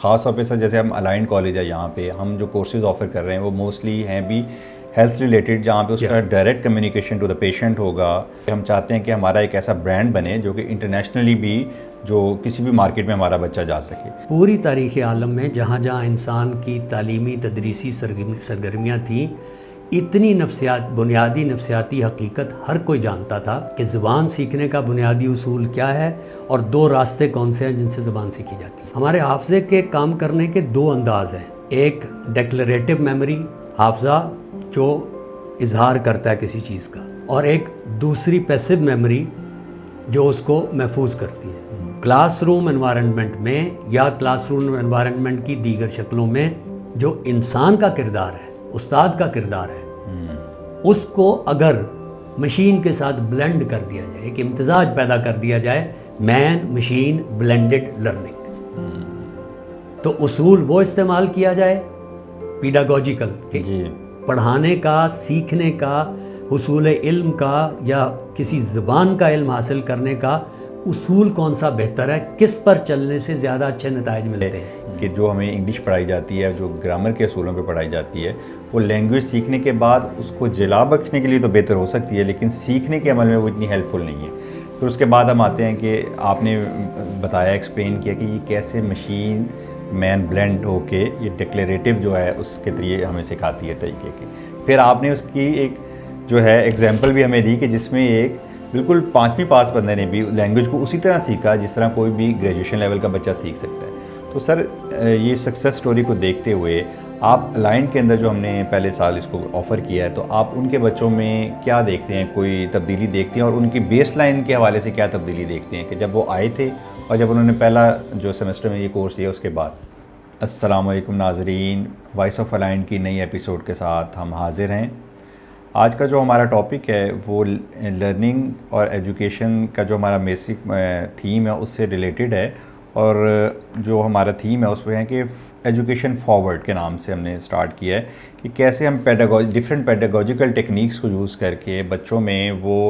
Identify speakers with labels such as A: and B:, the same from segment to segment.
A: خاص طور پہ سر جیسے ہم الائنڈ کالج ہے یہاں پہ ہم جو کورسز آفر کر رہے ہیں وہ موسٹلی ہیں بھی ہیلتھ ریلیٹڈ، جہاں پہ اس کا direct communication to the patient ہوگا. ہم چاہتے ہیں کہ ہمارا ایک ایسا برانڈ بنے جو کہ انٹرنیشنلی بھی جو کسی بھی مارکیٹ میں ہمارا بچہ جا سکے.
B: پوری تاریخ عالم میں جہاں جہاں انسان کی تعلیمی تدریسی سرگرمیاں تھیں، اتنی بنیادی نفسیاتی حقیقت ہر کوئی جانتا تھا کہ زبان سیکھنے کا بنیادی اصول کیا ہے اور دو راستے کون سے ہیں جن سے زبان سیکھی جاتی ہے. ہمارے حافظے کے کام کرنے کے دو انداز ہیں، ایک ڈیکلریٹو میموری، حافظہ جو اظہار کرتا ہے کسی چیز کا، اور ایک دوسری پیسو میموری جو اس کو محفوظ کرتی ہے. کلاس روم انوائرنمنٹ میں یا کلاس روم انوائرنمنٹ کی دیگر شکلوں میں جو انسان کا کردار ہے، استاد کا کردار ہے، اس کو اگر مشین کے ساتھ بلینڈ کر دیا جائے، ایک امتزاج پیدا کر دیا جائے، مین مشین بلینڈڈ لرننگ، تو اصول وہ استعمال کیا جائے پیڈاگوجیکل کہ پڑھانے کا، سیکھنے کا، حصول علم کا یا کسی زبان کا علم حاصل کرنے کا اصول کون سا بہتر ہے، کس پر چلنے سے زیادہ اچھے نتائج ملتے ہیں.
A: کہ جو ہمیں انگلش پڑھائی جاتی ہے، جو گرامر کے اصولوں پہ پڑھائی جاتی ہے، وہ لینگویج سیکھنے کے بعد اس کو جلا بخشنے کے لیے تو بہتر ہو سکتی ہے، لیکن سیکھنے کے عمل میں وہ اتنی ہیلپ فل نہیں ہے. پھر اس کے بعد ہم آتے ہیں کہ آپ نے بتایا، ایکسپلین کیا کہ یہ کیسے مشین مین بلینڈ ہو کے یہ ڈکلیریٹو جو ہے اس کے ذریعے ہمیں سکھاتی ہے طریقے کے. پھر آپ نے اس کی ایک جو ہے ایگزامپل بھی ہمیں دی کہ جس میں ایک بالکل 5ویں پاس بندے نے بھی لینگویج کو اسی طرح سیکھا جس طرح کوئی بھی گریجویشن لیول کا بچہ سیکھ سکتا ہے. تو سر یہ سکسیس سٹوری کو دیکھتے ہوئے آپ الائنڈ کے اندر جو ہم نے پہلے سال اس کو آفر کیا ہے، تو آپ ان کے بچوں میں کیا دیکھتے ہیں، کوئی تبدیلی دیکھتے ہیں، اور ان کی بیس لائن کے حوالے سے کیا تبدیلی دیکھتے ہیں کہ جب وہ آئے تھے اور جب انہوں نے پہلا جو سیمسٹر میں یہ کورس لیا اس کے بعد؟ السلام علیکم ناظرین، وائس آف الائنڈ کی نئی ایپیسوڈ کے ساتھ ہم حاضر ہیں. آج کا جو ہمارا ٹاپک ہے وہ لرننگ اور ایجوکیشن کا جو ہمارا بیسک تھیم ہے اس سے ریلیٹڈ ہے، اور جو ہمارا تھیم ہے اس پہ ہے کہ ایجوکیشن فارورڈ کے نام سے ہم نے سٹارٹ کیا ہے کہ کیسے ہم ڈفرینٹ پیڈاگوجیکل ٹیکنیکس کو یوز کر کے بچوں میں وہ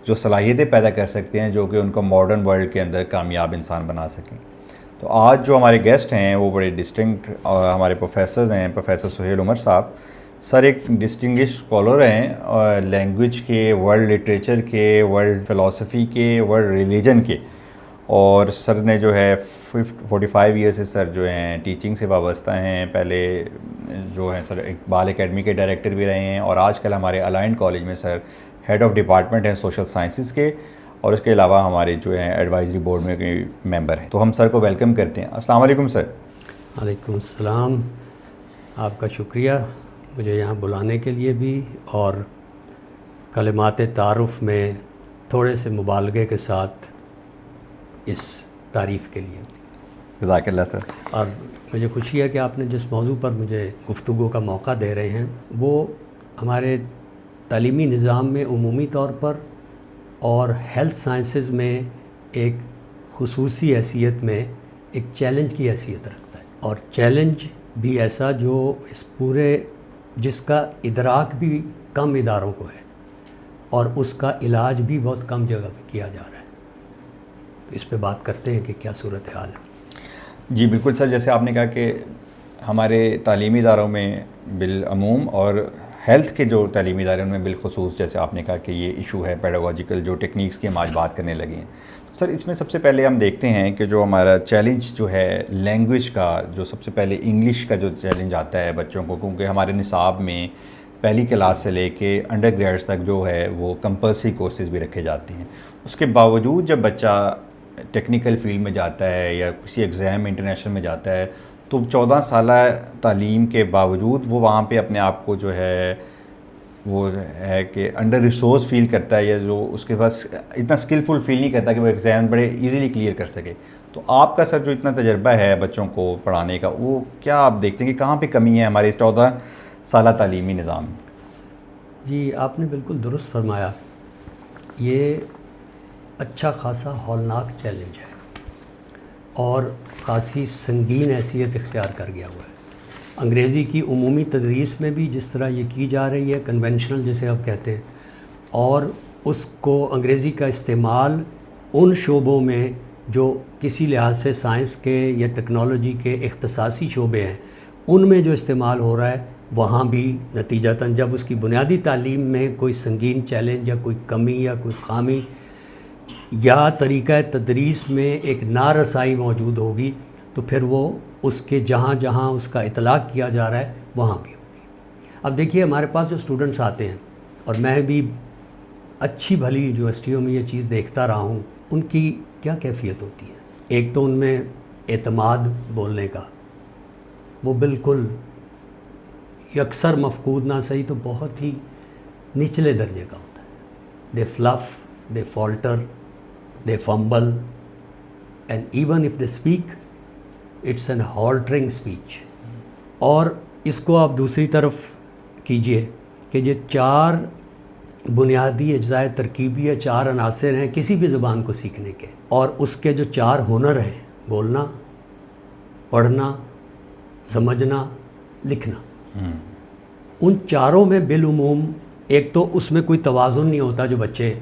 A: جو صلاحیتیں پیدا کر سکتے ہیں جو کہ ان کو ماڈرن ورلڈ کے اندر کامیاب انسان بنا سکیں. تو آج جو ہمارے گیسٹ ہیں وہ بڑے ڈسٹنکٹ ہمارے پروفیسرز ہیں. پروفیسر سہیل عمر صاحب، سر ایک ڈسٹنگش اسکالر ہیں اور لینگویج کے، ورلڈ لٹریچر کے، ورلڈ فلاسفی کے، ورلڈ ریلیجن کے، اور سر نے جو ہے 45 ایئر سے سر جو ہیں ٹیچنگ سے وابستہ ہیں. پہلے جو ہیں سر اقبال اکیڈمی کے ڈائریکٹر بھی رہے ہیں، اور آج کل ہمارے الائنڈ کالج میں سر ہیڈ آف ڈپارٹمنٹ ہیں سوشل سائنسز کے، اور اس کے علاوہ ہمارے جو ہیں ایڈوائزری بورڈ میں ممبر ہیں. تو ہم سر کو ویلکم کرتے ہیں. السلام علیکم سر.
B: وعلیکم السلام. آپ کا شکریہ مجھے یہاں بلانے کے لیے بھی، اور کلمات تعارف میں تھوڑے سے مبالغے کے ساتھ اس تعریف کے لیے.
A: جزاک اللہ سر.
B: اور مجھے خوشی ہے کہ آپ نے جس موضوع پر مجھے گفتگو کا موقع دے رہے ہیں وہ ہمارے تعلیمی نظام میں عمومی طور پر اور ہیلتھ سائنسز میں ایک خصوصی حیثیت میں ایک چیلنج کی حیثیت رکھتا ہے، اور چیلنج بھی ایسا جو اس پورے جس کا ادراک بھی کم اداروں کو ہے اور اس کا علاج بھی بہت کم جگہ پہ کیا جا رہا ہے. اس پہ بات کرتے ہیں کہ کیا صورتحال ہے.
A: جی بالکل سر، جیسے آپ نے کہا کہ ہمارے تعلیمی اداروں میں بالعموم اور ہیلتھ کے جو تعلیمی ادارے ان میں بالخصوص، جیسے آپ نے کہا کہ یہ ایشو ہے پیڈاگوجیکل جو ٹیکنیکس کی ہم آج بات کرنے لگے ہیں. سر اس میں سب سے پہلے ہم دیکھتے ہیں کہ جو ہمارا چیلنج جو ہے لینگویج کا، جو سب سے پہلے انگلش کا جو چیلنج آتا ہے بچوں کو، کیونکہ ہمارے نصاب میں پہلی کلاس سے لے کے انڈر گریڈس تک جو ہے وہ کمپلسری کورسز بھی رکھے جاتے ہیں. اس کے باوجود جب بچہ ٹیکنیکل فیلڈ میں جاتا ہے یا کسی ایگزام انٹرنیشنل میں جاتا ہے تو 14 سالہ تعلیم کے باوجود وہ وہاں پہ اپنے آپ کو جو ہے وہ ہے کہ انڈر ریسورس فیل کرتا ہے، یا جو اس کے پاس اتنا اسکلفل فیل نہیں کرتا کہ وہ ایگزام بڑے ایزیلی کلیئر کر سکے. تو آپ کا سر جو اتنا تجربہ ہے بچوں کو پڑھانے کا، وہ کیا آپ دیکھتے ہیں کہ کہاں پہ کمی ہے ہمارے اس 14 سالہ تعلیمی نظام میں؟
B: جی آپ نے بالکل درست فرمایا. یہ اچھا خاصا ہولناک چیلنج ہے اور خاصی سنگین حیثیت اختیار کر گیا ہوا ہے. انگریزی کی عمومی تدریس میں بھی جس طرح یہ کی جا رہی ہے، کنونشنل جسے آپ کہتے ہیں، اور اس کو انگریزی کا استعمال ان شعبوں میں جو کسی لحاظ سے سائنس کے یا ٹیکنالوجی کے اختصاصی شعبے ہیں ان میں جو استعمال ہو رہا ہے، وہاں بھی نتیجتاً جب اس کی بنیادی تعلیم میں کوئی سنگین چیلنج یا کوئی کمی یا کوئی خامی یا طریقہ تدریس میں ایک نارسائی موجود ہوگی تو پھر وہ اس کے جہاں جہاں اس کا اطلاق کیا جا رہا ہے وہاں بھی ہوگی۔ اب دیکھیے ہمارے پاس جو اسٹوڈنٹس آتے ہیں، اور میں بھی اچھی بھلی یونیورسٹیوں میں یہ چیز دیکھتا رہا ہوں، ان کی کیا کیفیت ہوتی ہے۔ ایک تو ان میں اعتماد بولنے کا وہ بالکل یکسر مفقود نہ صحیح تو بہت ہی نچلے درجے کا ہوتا ہے۔ They fluff, they falter, they fumble, and even if they speak it's in halting speech. اور اس کو آپ دوسری طرف کیجئے کہ یہ 4 بنیادی اجزاء ترکیبی یا 4 عناصر ہیں کسی بھی زبان کو سیکھنے کے، اور اس کے جو 4 ہنر ہیں، بولنا، پڑھنا، سمجھنا، لکھنا، ان چاروں میں بالعموم ایک تو اس میں کوئی توازن نہیں ہوتا جو بچے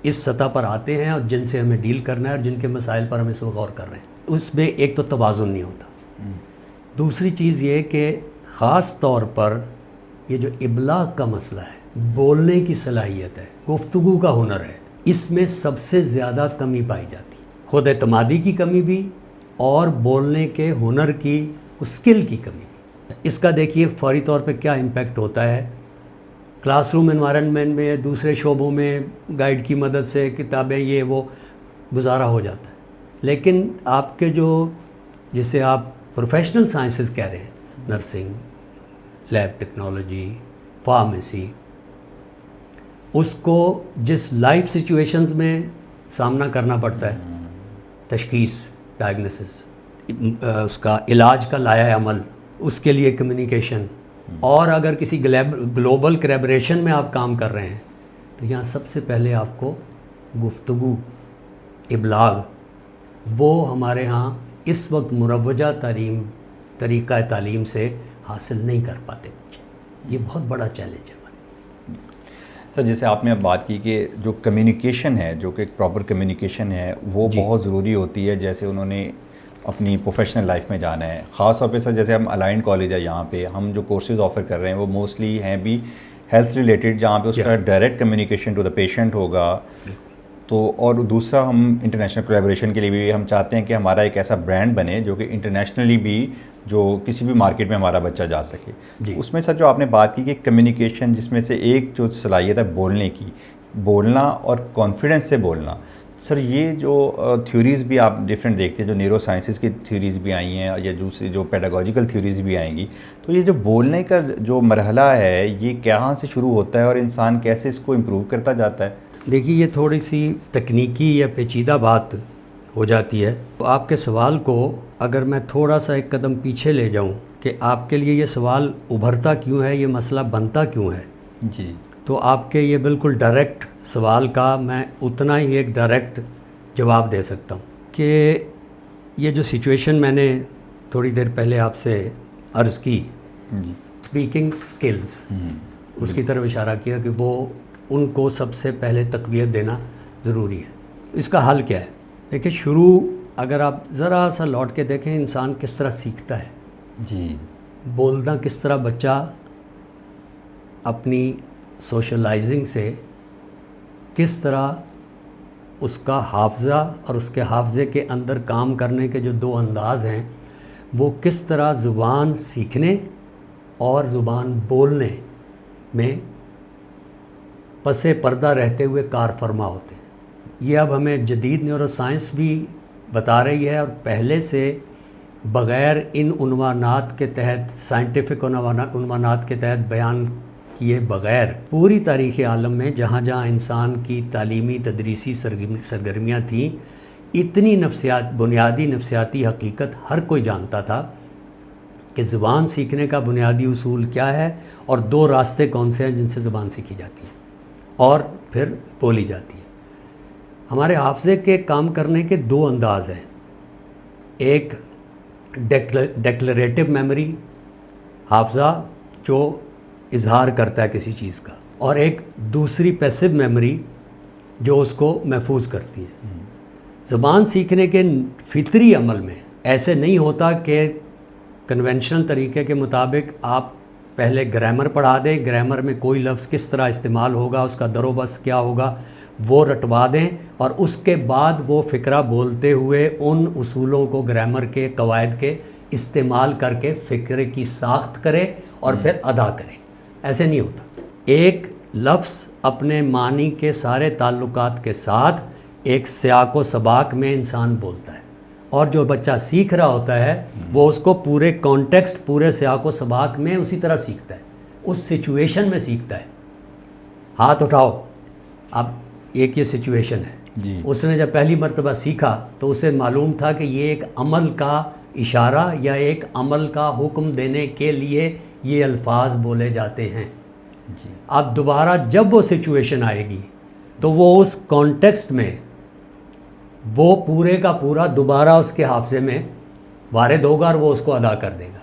B: اس سطح پر آتے ہیں اور جن سے ہمیں ڈیل کرنا ہے اور جن کے مسائل پر ہم اس وقت غور کر رہے ہیں، اس میں ایک تو توازن نہیں ہوتا۔ دوسری چیز یہ کہ خاص طور پر یہ جو ابلاغ کا مسئلہ ہے، بولنے کی صلاحیت ہے، گفتگو کا ہنر ہے، اس میں سب سے زیادہ کمی پائی جاتی ہے۔ خود اعتمادی کی کمی بھی اور بولنے کے ہنر کی اسکل کی کمی بھی۔ اس کا دیکھیے فوری طور پہ کیا امپیکٹ ہوتا ہے کلاس روم انوائرنمنٹ میں، دوسرے شعبوں میں گائیڈ کی مدد سے کتابیں یہ وہ گزارا ہو جاتا ہے، لیکن آپ کے جو جسے آپ پروفیشنل سائنسز کہہ رہے ہیں، نرسنگ، لیب ٹیکنالوجی، فارمیسی، اس کو جس لائف سچویشنز میں سامنا کرنا پڑتا ہے، تشخیص، ڈائگنوسس، اس کا علاج کا لائحہ عمل، اس کے لیے کمیونیکیشن، اور اگر کسی گلوبل کریبریشن میں آپ کام کر رہے ہیں تو یہاں سب سے پہلے آپ کو گفتگو، ابلاغ، وہ ہمارے ہاں اس وقت مروجہ طریقہ تعلیم سے حاصل نہیں کر پاتے بچے۔ یہ بہت بڑا چیلنج ہے ہمارے۔
A: سر جیسے آپ نے اب بات کی کہ جو کمیونیکیشن ہے، جو کہ ایک پراپر کمیونیکیشن ہے، وہ بہت ضروری ہوتی ہے جیسے انہوں نے اپنی پروفیشنل لائف میں جانا ہے۔ خاص طور پہ سر جیسے ہم الائنڈ کالج ہے، یہاں پہ ہم جو کورسز آفر کر رہے ہیں وہ موسٹلی ہیں بھی ہیلتھ ریلیٹڈ، جہاں پہ اس کا direct communication to the patient ہوگا۔ تو اور دوسرا ہم انٹرنیشنل کولیبریشن کے لیے بھی ہم چاہتے ہیں کہ ہمارا ایک ایسا برانڈ بنے جو کہ انٹرنیشنلی بھی جو کسی بھی مارکیٹ میں ہمارا بچہ جا سکے۔ اس میں سر جو آپ نے بات کی کہ کمیونیکیشن، جس میں سے ایک جو صلاحیت ہے بولنے کی، بولنا اور کانفیڈنس سے بولنا، سر یہ جو تھیوریز بھی آپ ڈفرینٹ دیکھتے ہیں، جو نیورو سائنسز کی تھیوریز بھی آئی ہیں یا دوسری جو پیڈاگوجیکل تھیوریز بھی آئیں گی، تو یہ جو بولنے کا جو مرحلہ ہے یہ کہاں سے شروع ہوتا ہے اور انسان کیسے اس کو امپروو کرتا جاتا ہے؟
B: دیکھیے یہ تھوڑی سی تکنیکی یا پیچیدہ بات ہو جاتی ہے۔ تو آپ کے سوال کو اگر میں تھوڑا سا ایک قدم پیچھے لے جاؤں کہ آپ کے لیے یہ سوال ابھرتا کیوں ہے، یہ مسئلہ بنتا کیوں ہے،
A: جی،
B: تو آپ کے یہ بالکل ڈائریکٹ سوال کا میں اتنا ہی ایک ڈائریکٹ جواب دے سکتا ہوں کہ یہ جو سچویشن میں نے تھوڑی دیر پہلے آپ سے عرض کی،
A: جی،
B: اسپیکنگ سکلز، اس کی طرف اشارہ کیا کہ وہ ان کو سب سے پہلے تقویت دینا ضروری ہے۔ اس کا حل کیا ہے؟ دیکھیں، شروع اگر آپ ذرا سا لوٹ کے دیکھیں انسان کس طرح سیکھتا ہے،
A: جی،
B: بولنا کس طرح بچہ اپنی سوشلائزنگ سے کس طرح اس کا حافظہ اور اس کے حافظے کے اندر کام کرنے کے جو 2 انداز ہیں وہ کس طرح زبان سیکھنے اور زبان بولنے میں پس پردہ رہتے ہوئے کار فرما ہوتے ہیں۔ یہ اب ہمیں جدید نیورو سائنس بھی بتا رہی ہے، اور پہلے سے بغیر ان عنوانات کے تحت، سائنٹیفک عنوانات کے تحت بیان کیے بغیر پوری تاریخ عالم میں جہاں جہاں انسان کی تعلیمی تدریسی سرگرمیاں تھیں، اتنی بنیادی نفسیاتی حقیقت ہر کوئی جانتا تھا کہ زبان سیکھنے کا بنیادی اصول کیا ہے اور 2 راستے کون سے ہیں جن سے زبان سیکھی جاتی ہے اور پھر بولی جاتی ہے۔ ہمارے حافظے کے کام کرنے کے 2 انداز ہیں، ایک ڈیکلریٹو میموری، حافظہ جو اظہار کرتا ہے کسی چیز کا، اور ایک دوسری پیسو میموری جو اس کو محفوظ کرتی ہے۔ زبان سیکھنے کے فطری عمل میں ایسے نہیں ہوتا کہ کنونشنل طریقے کے مطابق آپ پہلے گرامر پڑھا دیں، گرامر میں کوئی لفظ کس طرح استعمال ہوگا، اس کا در و بس کیا ہوگا وہ رٹوا دیں، اور اس کے بعد وہ فقرہ بولتے ہوئے ان اصولوں کو گرامر کے قواعد کے استعمال کر کے فقرے کی ساخت کرے اور پھر ادا کرے۔ ایسے نہیں ہوتا۔ ایک لفظ اپنے معنی کے سارے تعلقات کے ساتھ ایک سیاق و سباق میں انسان بولتا ہے، اور جو بچہ سیکھ رہا ہوتا ہے وہ اس کو پورے کانٹیکسٹ، پورے سیاق و سباق میں اسی طرح سیکھتا ہے، اس سچویشن میں سیکھتا ہے۔ ہاتھ اٹھاؤ، اب ایک یہ سچویشن ہے
A: جی،
B: اس نے جب پہلی مرتبہ سیکھا تو اسے معلوم تھا کہ یہ ایک عمل کا اشارہ یا ایک عمل کا حکم دینے کے لیے یہ الفاظ بولے جاتے ہیں۔
A: جی،
B: اب دوبارہ جب وہ سچویشن آئے گی تو وہ اس کانٹیکسٹ میں وہ پورے کا پورا دوبارہ اس کے حافظے میں وارد ہوگا اور وہ اس کو ادا کر دے گا۔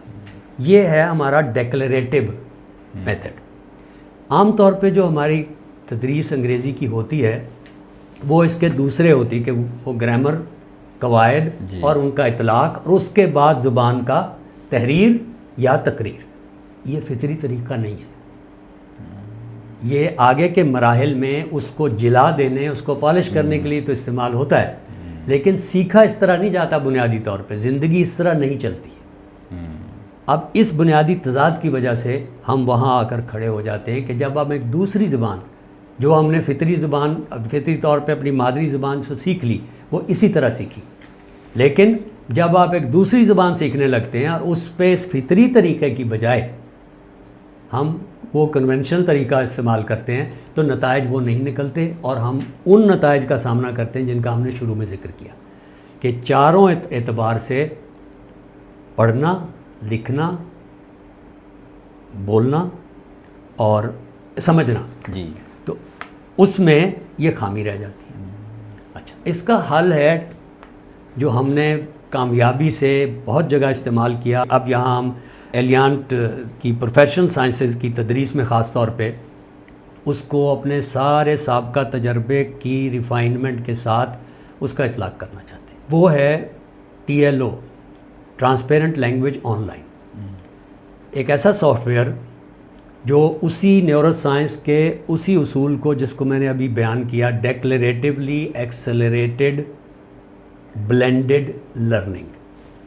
B: یہ ہے ہمارا ڈیکلریٹو میتھڈ۔ عام طور پہ جو ہماری تدریس انگریزی کی ہوتی ہے وہ اس کے دوسرے ہوتی کہ وہ گرامر، قواعد
A: جی،
B: اور ان کا اطلاق، اور اس کے بعد زبان کا تحریر یا تقریر۔ یہ فطری طریقہ نہیں ہے، یہ آگے کے مراحل میں اس کو جلا دینے، اس کو پالش کرنے کے لیے تو استعمال ہوتا ہے، لیکن سیکھا اس طرح نہیں جاتا۔ بنیادی طور پہ زندگی اس طرح نہیں چلتی۔ اب اس بنیادی تضاد کی وجہ سے ہم وہاں آ کر کھڑے ہو جاتے ہیں کہ جب ہم ایک دوسری زبان جو ہم نے فطری طور پہ اپنی مادری زبان سے سیکھ لی، وہ اسی طرح سیکھی، لیکن جب آپ ایک دوسری زبان سیکھنے لگتے ہیں اور اس پہ اس فطری طریقے کی بجائے ہم وہ کنونشنل طریقہ استعمال کرتے ہیں تو نتائج وہ نہیں نکلتے، اور ہم ان نتائج کا سامنا کرتے ہیں جن کا ہم نے شروع میں ذکر کیا کہ چاروں اعتبار سے پڑھنا، لکھنا، بولنا اور سمجھنا،
A: جی،
B: تو اس میں یہ خامی رہ جاتی ہے۔ اچھا، اس کا حل ہے جو ہم نے کامیابی سے بہت جگہ استعمال کیا۔ اب یہاں ہم ایلیانٹ کی پروفیشنل سائنسز کی تدریس میں خاص طور پہ اس کو اپنے سارے سابقہ تجربے کی ریفائنمنٹ کے ساتھ اس کا اطلاق کرنا چاہتے ہیں۔ وہ ہے TLO، transparent language on line, ایک ایسا سافٹ ویئر جو اسی نیورو سائنس کے اسی اصول کو جس کو میں نے ابھی بیان کیا، ڈیکلریٹیولی ایکسلریٹڈ بلینڈڈ لرننگ۔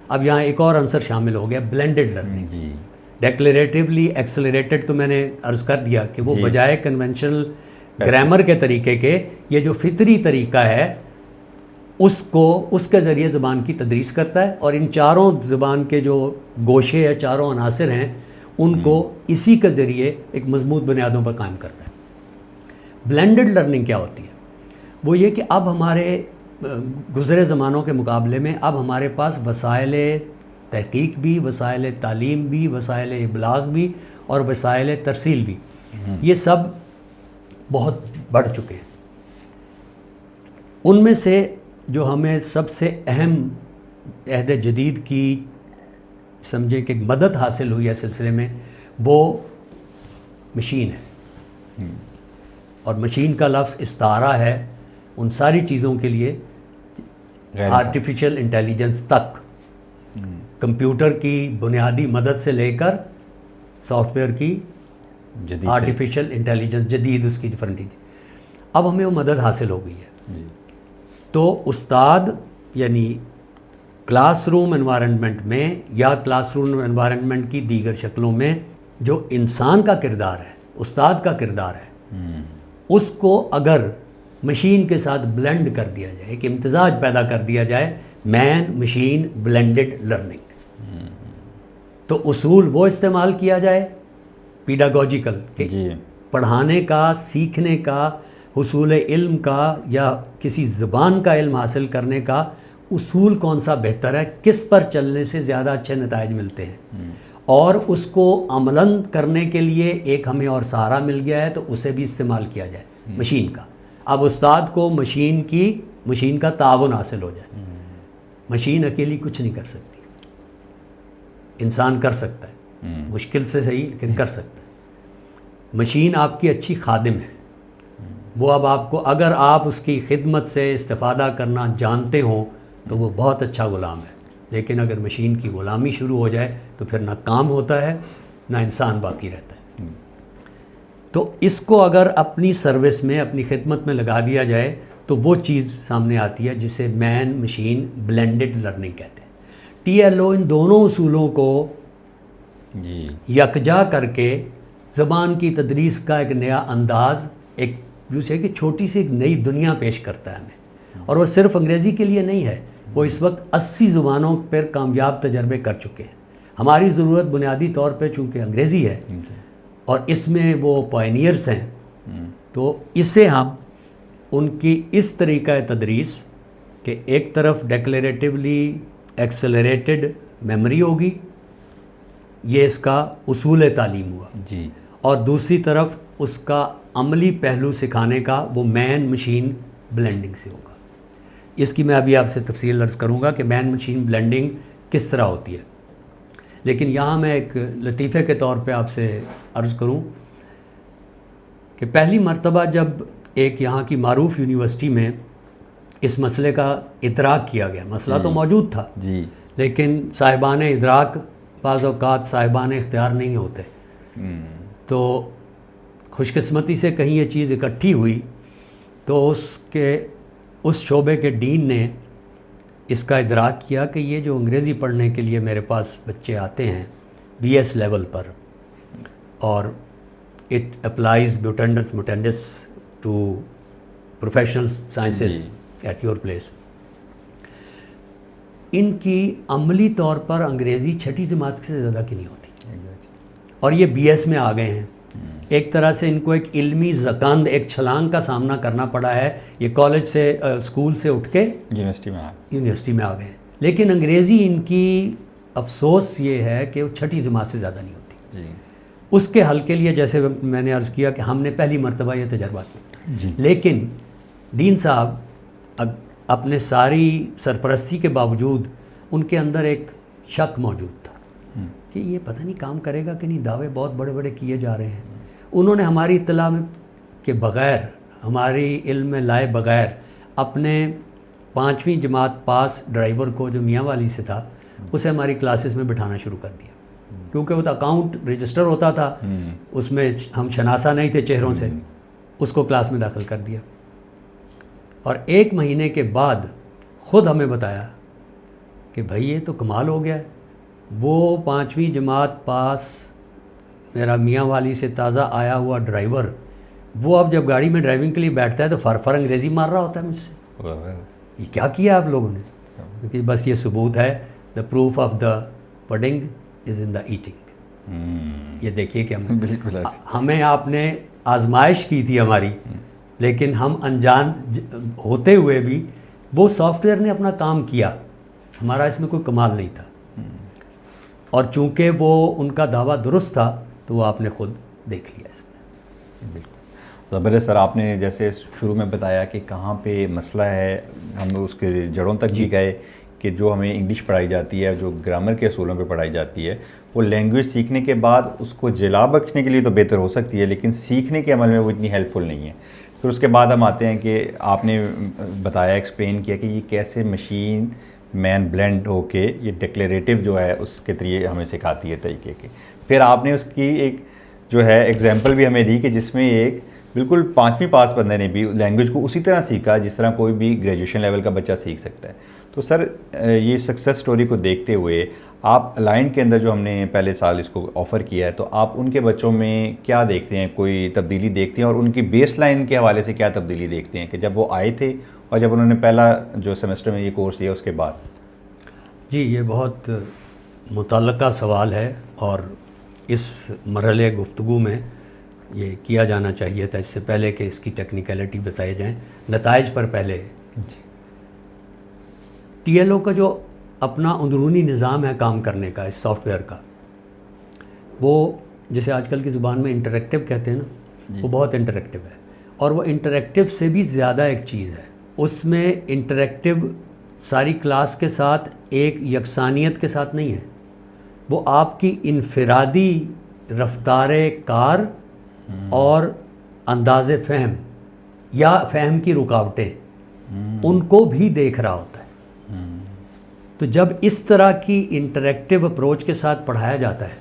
B: اب یہاں ایک اور عنصر شامل ہو گیا، بلینڈڈ لرننگ۔
A: جی،
B: ڈیکلریٹیولی ایکسلریٹڈ تو میں نے عرض کر دیا کہ وہ
A: جی،
B: بجائے کنونشنل گرامر کے طریقے کے یہ جو فطری طریقہ ہے اس کو اس کے ذریعے زبان کی تدریس کرتا ہے، اور ان چاروں زبان کے جو گوشے یا چاروں عناصر ہیں ان کو اسی کے ذریعے ایک مضبوط بنیادوں پر قائم کرتا ہے۔ بلینڈڈ لرننگ کیا ہوتی ہے؟ وہ یہ کہ اب ہمارے گزرے زمانوں کے مقابلے میں اب ہمارے پاس وسائل تحقیق بھی، وسائل تعلیم بھی، وسائل ابلاغ بھی اور وسائل ترسیل بھی، یہ سب بہت بڑھ چکے ہیں۔ ان میں سے جو ہمیں سب سے اہم عہد جدید کی سمجھے کہ مدد حاصل ہوئی ہے سلسلے میں، وہ مشین ہے، اور مشین کا لفظ استعارہ ہے ان ساری چیزوں کے لیے، آرٹیفیشل انٹیلیجنس تک، کمپیوٹر کی بنیادی مدد سے لے کر سافٹ ویئر کی
A: جدید
B: آرٹیفیشل انٹیلیجنس جدید اس کی ڈفرنٹ اب ہمیں وہ مدد حاصل ہو گئی ہے۔
A: جی،
B: تو استاد یعنی کلاس روم انوائرنمنٹ میں یا کلاس روم انوائرنمنٹ کی دیگر شکلوں میں جو انسان کا کردار ہے، استاد کا کردار ہے، اس کو اگر مشین کے ساتھ بلینڈ کر دیا جائے، ایک امتزاج پیدا کر دیا جائے، مین مشین بلینڈڈ لرننگ، تو اصول وہ استعمال کیا جائے پیڈاگوجیکل کہ
A: جی،
B: پڑھانے کا، سیکھنے کا، حصول علم کا یا کسی زبان کا علم حاصل کرنے کا اصول کون سا بہتر ہے، کس پر چلنے سے زیادہ اچھے نتائج ملتے ہیں، اور اس کو عملاً کرنے کے لیے ایک ہمیں اور سہارا مل گیا ہے تو اسے بھی استعمال کیا جائے مشین کا۔ اب استاد کو مشین کا تعاون حاصل ہو جائے۔ مشین اکیلی کچھ نہیں کر سکتی، انسان کر سکتا ہے، مشکل سے صحیح لیکن کر سکتا ہے۔ مشین آپ کی اچھی خادم ہے، وہ اب آپ کو اگر آپ اس کی خدمت سے استفادہ کرنا جانتے ہوں تو وہ بہت اچھا غلام ہے، لیکن اگر مشین کی غلامی شروع ہو جائے تو پھر نہ کام ہوتا ہے نہ انسان باقی رہتا ہے۔ تو اس کو اگر اپنی سروس میں اپنی خدمت میں لگا دیا جائے تو وہ چیز سامنے آتی ہے جسے مین مشین بلینڈڈ لرننگ کہتے ہیں۔ ٹی ایل او ان دونوں اصولوں کو
A: جی
B: یکجا کر کے زبان کی تدریس کا ایک نیا انداز، ایک جسے کہ چھوٹی سی ایک نئی دنیا پیش کرتا ہے ہمیں، اور وہ صرف انگریزی کے لیے نہیں ہے، وہ اس وقت 80 زبانوں پر کامیاب تجربے کر چکے ہیں۔ ہماری ضرورت بنیادی طور پہ چونکہ انگریزی ہے اور اس میں وہ پائنیئرس ہیں، تو اسے ہم ان کی اس طریقہ تدریس کہ ایک طرف ڈیکلیریٹیولی ایکسلریٹڈ میموری ہوگی، یہ اس کا اصول تعلیم ہوا،
A: جی،
B: اور دوسری طرف اس کا عملی پہلو سکھانے کا وہ مین مشین بلینڈنگ سے ہوگا۔ اس کی میں ابھی آپ سے تفصیل عرض کروں گا کہ مین مشین بلینڈنگ کس طرح ہوتی ہے، لیکن یہاں میں ایک لطیفے کے طور پہ آپ سے عرض کروں کہ پہلی مرتبہ جب ایک یہاں کی معروف یونیورسٹی میں اس مسئلے کا ادراک کیا گیا، مسئلہ تو موجود تھا
A: جی،
B: لیکن صاحبان ادراک بعض اوقات صاحبان اختیار نہیں ہوتے، تو خوش قسمتی سے کہیں یہ چیز اکٹھی ہوئی تو اس شعبے کے ڈین نے اس کا ادراک کیا کہ یہ جو انگریزی پڑھنے کے لیے میرے پاس بچے آتے ہیں بی ایس لیول پر، اور it applies mutatis mutandis to professional sciences at your place, ان کی عملی طور پر انگریزی چھٹی جماعت سے زیادہ کی نہیں ہوتی، اور یہ بی ایس میں آ گئے ہیں۔ ایک طرح سے ان کو ایک علمی زکند، ایک چھلانگ کا سامنا کرنا پڑا ہے، یہ کالج سے اسکول سے اٹھ کے یونیورسٹی میں آ گئے ہیں، لیکن انگریزی ان کی افسوس یہ ہے کہ وہ چھٹی جماعت سے زیادہ نہیں ہوتی۔ اس کے حل کے لیے جیسے میں نے عرض کیا کہ ہم نے پہلی مرتبہ یہ تجربہ کیا، لیکن ڈین صاحب اپنے ساری سرپرستی کے باوجود ان کے اندر ایک شک موجود تھا کہ یہ پتہ نہیں کام کرے گا کہ نہیں، دعوے بہت بڑے بڑے کیے جا رہے ہیں۔ انہوں نے ہماری اطلاع کے بغیر، ہماری علم میں لائے بغیر اپنے 5ویں جماعت پاس ڈرائیور کو جو میاں والی سے تھا اسے ہماری کلاسز میں بٹھانا شروع کر دیا، کیونکہ وہ اکاؤنٹ رجسٹر ہوتا تھا، اس میں ہم شناسا نہیں تھے چہروں سے، اس کو کلاس میں داخل کر دیا، اور 1 مہینے کے بعد خود ہمیں بتایا کہ بھائی یہ تو کمال ہو گیا ہے، وہ 5ویں جماعت پاس میرا میاں والی سے تازہ آیا ہوا ڈرائیور، وہ اب جب گاڑی میں ڈرائیونگ کے لیے بیٹھتا ہے تو فر انگریزی مار رہا ہوتا ہے مجھ سے۔ یہ کیا کیا آپ لوگوں نے؟ کیونکہ بس یہ ثبوت ہے، the proof of the pudding is in the eating. یہ دیکھیے کہ ہمیں آپ نے آزمائش کی تھی ہماری، لیکن ہم انجان ہوتے ہوئے بھی وہ سافٹ ویئر نے اپنا کام کیا، ہمارا اس میں کوئی کمال نہیں تھا، اور چونکہ وہ ان کا دعویٰ درست تھا تو وہ آپ نے خود دیکھ لیا اس میں۔
A: بالکل زبردست سر، آپ نے جیسے شروع میں بتایا کہ کہاں پہ مسئلہ ہے، ہم اس کے جڑوں تک بھی گئے کہ جو ہمیں انگلش پڑھائی جاتی ہے، جو گرامر کے اصولوں پہ پڑھائی جاتی ہے، وہ لینگویج سیکھنے کے بعد اس کو جلا بخشنے کے لیے تو بہتر ہو سکتی ہے، لیکن سیکھنے کے عمل میں وہ اتنی ہیلپ فل نہیں ہے۔ پھر اس کے بعد ہم آتے ہیں کہ آپ نے بتایا، ایکسپلین کیا کہ یہ کیسے مشین مین بلینڈ ہو کے یہ ڈکلیریٹیو جو ہے اس کے ذریعے ہمیں سکھاتی ہے طریقے کے۔ پھر آپ نے اس کی ایک جو ہے ایگزامپل بھی ہمیں دی کہ جس میں ایک بالکل 5ویں پاس بندے نے بھی لینگویج کو اسی طرح سیکھا جس طرح کوئی بھی گریجویشن لیول کا بچہ سیکھ سکتا ہے۔ تو سر یہ سکسیس سٹوری کو دیکھتے ہوئے آپ الائنڈ کے اندر جو ہم نے پہلے سال اس کو آفر کیا ہے، تو آپ ان کے بچوں میں کیا دیکھتے ہیں، کوئی تبدیلی دیکھتے ہیں، اور ان کی بیس لائن کے حوالے سے کیا تبدیلی دیکھتے ہیں کہ جب وہ آئے تھے اور جب انہوں نے پہلا جو سیمسٹر میں یہ کورس لیا اس کے بعد؟
B: جی یہ بہت متعلقہ سوال ہے، اور اس مرحلے گفتگو میں یہ کیا جانا چاہیے تھا اس سے پہلے کہ اس کی ٹیکنیکلٹی بتائے جائیں، نتائج پر پہلے۔ ٹی ایل او کا جو اپنا اندرونی نظام ہے کام کرنے کا، اس سافٹ ویئر کا، وہ جسے آج کل کی زبان میں انٹریکٹیو کہتے ہیں نا، وہ بہت انٹریکٹیو ہے، اور وہ انٹریکٹیو سے بھی زیادہ ایک چیز ہے، اس میں انٹریکٹیو ساری کلاس کے ساتھ ایک یکسانیت کے ساتھ نہیں ہے، وہ آپ کی انفرادی رفتار کار اور انداز فہم یا فہم کی رکاوٹیں ان کو بھی دیکھ رہا ہوتا ہے. تو جب اس طرح کی انٹریکٹیو اپروچ کے ساتھ پڑھایا جاتا ہے،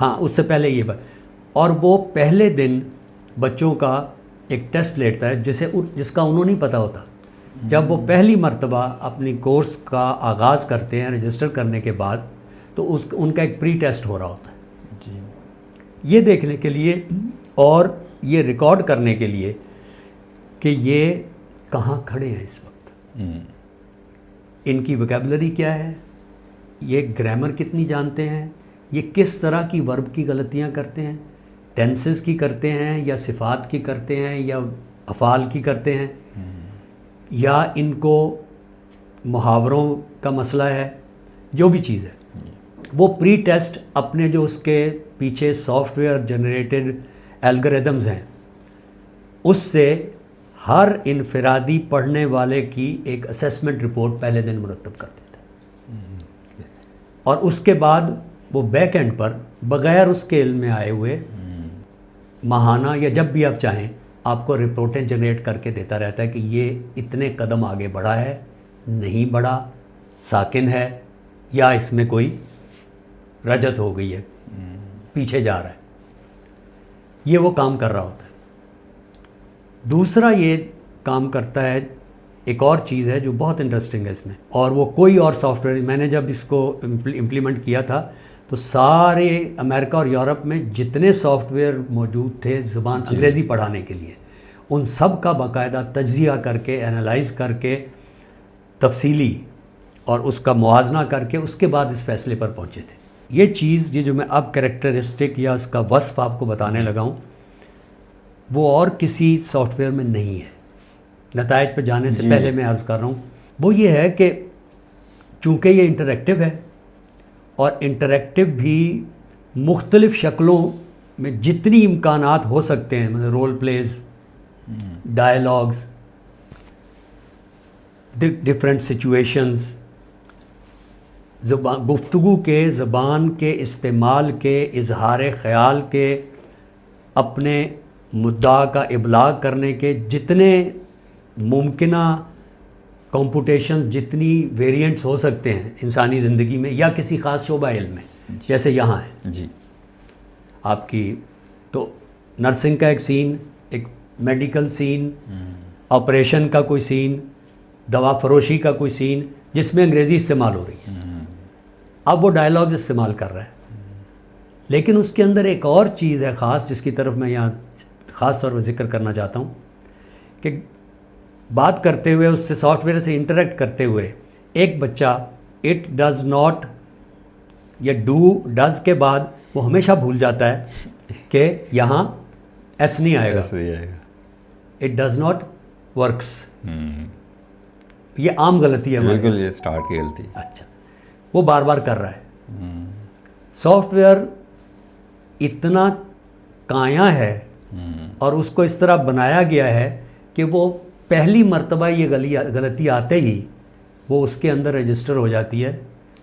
B: ہاں اس سے پہلے یہ بات، اور وہ پہلے دن بچوں کا ایک ٹیسٹ لیتا ہے جس کا انہوں نہیں پتہ ہوتا. جب وہ پہلی مرتبہ اپنی کورس کا آغاز کرتے ہیں رجسٹر کرنے کے بعد، تو ان کا ایک پری ٹیسٹ ہو رہا ہوتا ہے. یہ دیکھنے کے لیے اور یہ ریکارڈ کرنے کے لیے کہ یہ کہاں کھڑے ہیں اس وقت، ان کی ویکیبلری کیا ہے، یہ گرامر کتنی جانتے ہیں، یہ کس طرح کی ورب کی غلطیاں کرتے ہیں، ٹینسز کی کرتے ہیں یا صفات کی کرتے ہیں یا افعال کی کرتے ہیں، یا ان کو محاوروں کا مسئلہ ہے، جو بھی چیز ہے. وہ پری ٹیسٹ اپنے جو اس کے پیچھے سافٹ ویئر جنریٹڈ الگوریدمز ہیں اس سے ہر انفرادی پڑھنے والے کی ایک اسیسمنٹ رپورٹ پہلے دن مرتب کر دیتا ہے. اور اس کے بعد وہ بیک اینڈ پر بغیر اس کے علم میں آئے ہوئے ماہانہ یا جب بھی آپ چاہیں آپ کو رپورٹیں جنریٹ کر کے دیتا رہتا ہے کہ یہ اتنے قدم آگے بڑھا ہے، نہیں بڑھا، ساکن ہے، یا اس میں کوئی رجت ہو گئی ہے، پیچھے جا رہا ہے. یہ وہ کام کر رہا ہوتا ہے. دوسرا یہ کام کرتا ہے، ایک اور چیز ہے جو بہت انٹرسٹنگ ہے اس میں، اور وہ کوئی اور سافٹ ویئر، میں نے جب اس کو امپلیمنٹ کیا تھا تو سارے امریکہ اور یورپ میں جتنے سافٹ ویئر موجود تھے زبان انگریزی پڑھانے کے لیے، ان سب کا باقاعدہ تجزیہ کر کے انالائز کر کے تفصیلی اور اس کا موازنہ کر کے اس کے بعد اس فیصلے پر پہنچے تھے. یہ چیز یہ جو میں اب کریکٹرسٹک یا اس کا وصف آپ کو بتانے لگا ہوں وہ اور کسی سافٹ ویئر میں نہیں ہے. نتائج پہ جانے سے پہلے میں عرض کر رہا ہوں وہ یہ ہے کہ چونکہ یہ انٹریکٹیو ہے، اور انٹریکٹیو بھی مختلف شکلوں میں جتنی امکانات ہو سکتے ہیں، مثلا role plays, dialogues, different situations, گفتگو کے، زبان کے استعمال کے، اظہار خیال کے، اپنے مدعا کا ابلاغ کرنے کے جتنے ممکنہ کمپوٹیشن، جتنی ویریئنٹس ہو سکتے ہیں انسانی زندگی میں یا کسی خاص شعبہ علم میں، جیسے یہاں ہے
A: جی
B: آپ کی تو نرسنگ کا ایک سین، ایک میڈیکل سین، آپریشن کا کوئی سین، دوا فروشی کا کوئی سین جس میں انگریزی استعمال ہو رہی ہے. اب وہ ڈائلاگز استعمال کر رہا ہے، لیکن اس کے اندر ایک اور چیز ہے خاص جس کی طرف میں یہاں خاص طور پر ذکر کرنا چاہتا ہوں کہ بات کرتے ہوئے اس سے سافٹ ویئر سے انٹریکٹ کرتے ہوئے ایک بچہ اٹ ڈز ناٹ یا ڈو ڈز کے بعد وہ ہمیشہ بھول جاتا ہے کہ یہاں ایس نہیں آئے گا، اٹ ڈز ناٹ ورکس. یہ عام غلطی ہے،
A: بالکل یہ اسٹارٹ کی غلطی.
B: اچھا وہ بار بار کر رہا ہے. سافٹ ویئر اتنا کایا ہے اور اس کو اس طرح بنایا گیا ہے کہ وہ پہلی مرتبہ یہ غلطی آتے ہی وہ اس کے اندر رجسٹر ہو جاتی ہے،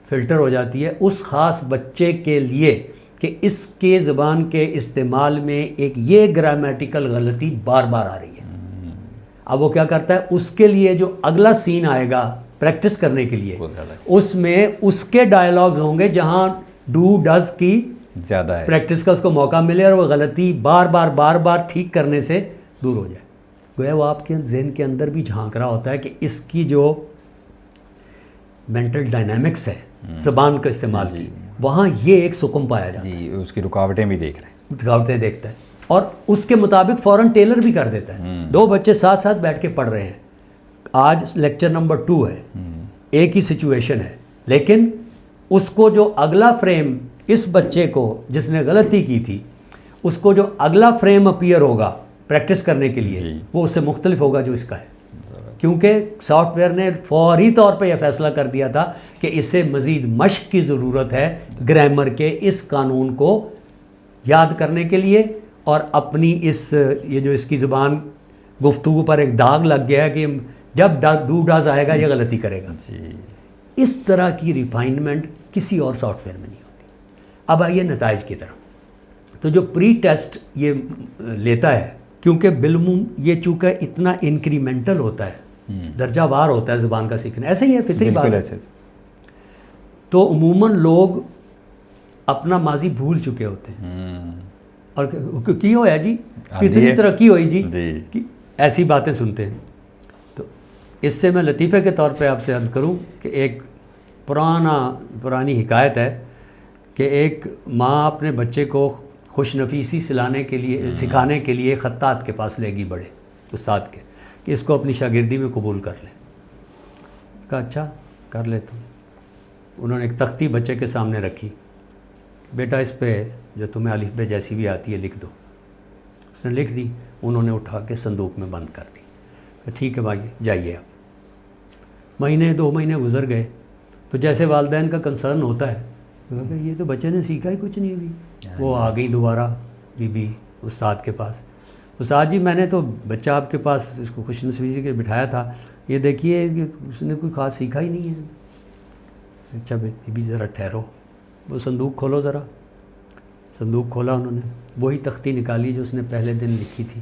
B: فلٹر ہو جاتی ہے اس خاص بچے کے لیے کہ اس کے زبان کے استعمال میں ایک یہ گرامیٹیکل غلطی بار بار آ رہی ہے. اب وہ کیا کرتا ہے، اس کے لیے جو اگلا سین آئے گا پریکٹس کرنے کے لیے اس میں اس کے ڈائلاگز ہوں گے جہاں ڈو ڈز کی
A: زیادہ ہے،
B: پریکٹس کا اس کو موقع ملے اور وہ غلطی بار بار ٹھیک کرنے سے دور ہو جائے. گویا وہ آپ کے ذہن کے اندر بھی جھانک رہا ہوتا ہے کہ اس کی جو مینٹل ڈائنامکس ہے زبان کا استعمال کی، وہاں یہ ایک سکم پایا جاتا ہے.
A: جی اس کی رکاوٹیں بھی دیکھ رہے ہیں،
B: رکاوٹیں دیکھتا ہے اور اس کے مطابق فوراً ٹیلر بھی کر دیتا ہے. دو بچے ساتھ ساتھ بیٹھ کے پڑھ رہے ہیں، آج لیکچر نمبر 2 ہے، ایک ہی سچویشن ہے، لیکن اس کو جو اگلا فریم اس بچے کو جس نے غلطی کی تھی اس کو جو اگلا فریم اپیئر ہوگا پریکٹس کرنے کے لیے وہ اس سے مختلف ہوگا جو اس کا ہے، کیونکہ سافٹ ویئر نے فوری طور پہ یہ فیصلہ کر دیا تھا کہ اسے مزید مشق کی ضرورت ہے گرامر کے اس قانون کو یاد کرنے کے لیے، اور اپنی یہ جو اس کی زبان گفتگو پر ایک داغ لگ گیا ہے کہ جب ڈو ڈاز آئے گا یہ غلطی کرے گا. اس طرح کی ریفائنمنٹ کسی اور سافٹ ویئر میں نہیں ہوتی. اب آئیے نتائج کی طرف. تو جو پری ٹیسٹ یہ لیتا ہے کیونکہ بالعموم یہ چونکہ اتنا انکریمنٹل ہوتا ہے، درجہ وار ہوتا ہے زبان کا سیکھنا، ایسے ہی ہے، فطری بات
A: بالکل
B: ہے.
A: ایسے.
B: تو عموماً لوگ اپنا ماضی بھول چکے ہوتے ہیں، اور کی ہوا جی کتنی ترقی ہوئی جی، ایسی باتیں سنتے ہیں. تو اس سے میں لطیفے کے طور پہ آپ سے عرض کروں کہ ایک پرانی حکایت ہے کہ ایک ماں اپنے بچے کو خوش نفیسی سکھانے کے لیے خطاط کے پاس لے گی، بڑے استاد کے، کہ اس کو اپنی شاگردی میں قبول کر لیں. کہا اچھا کر لیتا ہوں. انہوں نے ایک تختی بچے کے سامنے رکھی، بیٹا اس پہ جو تمہیں الف بے جیسی بھی آتی ہے لکھ دو. اس نے لکھ دی، انہوں نے اٹھا کے صندوق میں بند کر دی. ٹھیک ہے بھائی جائیے آپ. مہینے 2 مہینے گزر گئے تو جیسے والدین کا کنسرن ہوتا ہے کہ یہ تو بچے نے سیکھا ہی کچھ نہیں ابھی. وہ آ گئی دوبارہ بی استاد کے پاس. استاد جی میں نے تو بچہ آپ کے پاس اس کو خوش نصیبی کے بٹھایا تھا، یہ دیکھیے کہ اس نے کوئی خاص سیکھا ہی نہیں ہے. اچھا بی ذرا ٹھہرو، وہ صندوق کھولو ذرا. صندوق کھولا انہوں نے، وہی تختی نکالی جو اس نے پہلے دن لکھی تھی